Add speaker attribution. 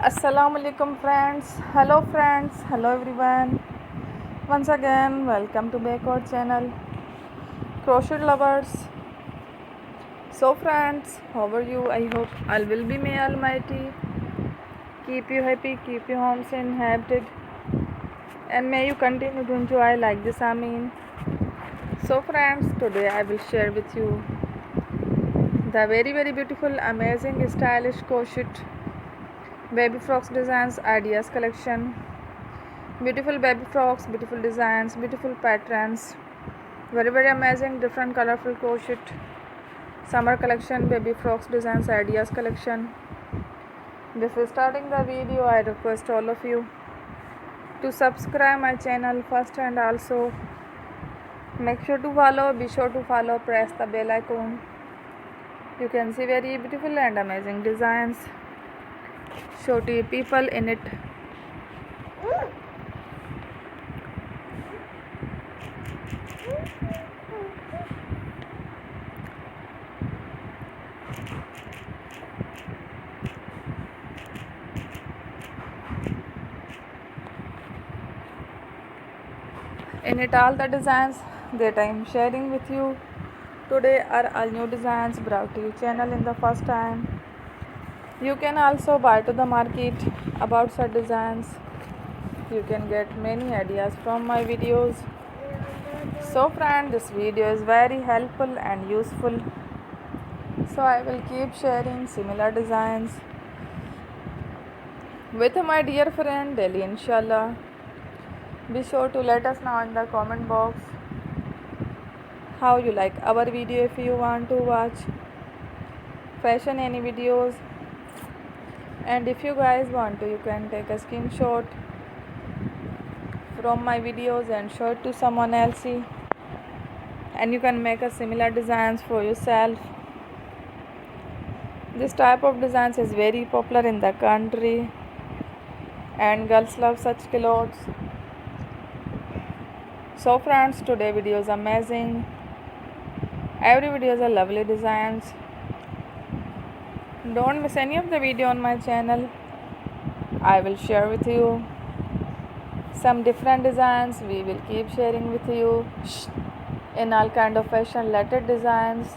Speaker 1: Assalamu alaikum friends. Hello friends. Hello everyone. Once again, welcome to back our channel, Crochet Lovers. So friends, how are you? I hope all will be may Almighty keep you happy, keep you homes inhabited, and may you continue to enjoy like this. Amin. So friends, today I will share with you the very beautiful, amazing, stylish crochet baby frocks designs ideas collection. Beautiful baby frocks, beautiful designs, beautiful patterns, very amazing, different colorful crochet summer collection, baby frocks designs ideas collection. Before starting the video, I request all of you to subscribe my channel first, and also make sure to follow, be sure to follow, press the bell icon. You can see very beautiful and amazing designs, show to you people in it. In it all the designs that I am sharing with you today are all new designs brought to your channel in the first time. You can also buy to the market about such designs. You can get many ideas from my videos. So friend, this video is very helpful and useful. So I will keep sharing similar designs with my dear friend daily, inshallah. Be sure to let us know in the comment box how you like our video. If you want to watch fashion any videos, and if you guys want to, you can take a screenshot from my videos and show it to someone else, and you can make a similar designs for yourself. This type of designs is very popular in the country, and girls love such clothes. So friends, today video is amazing. Every video is a lovely designs. Don't miss any of the video on my channel. I will share with you some different designs. We will keep sharing with you in all kind of fashion related designs.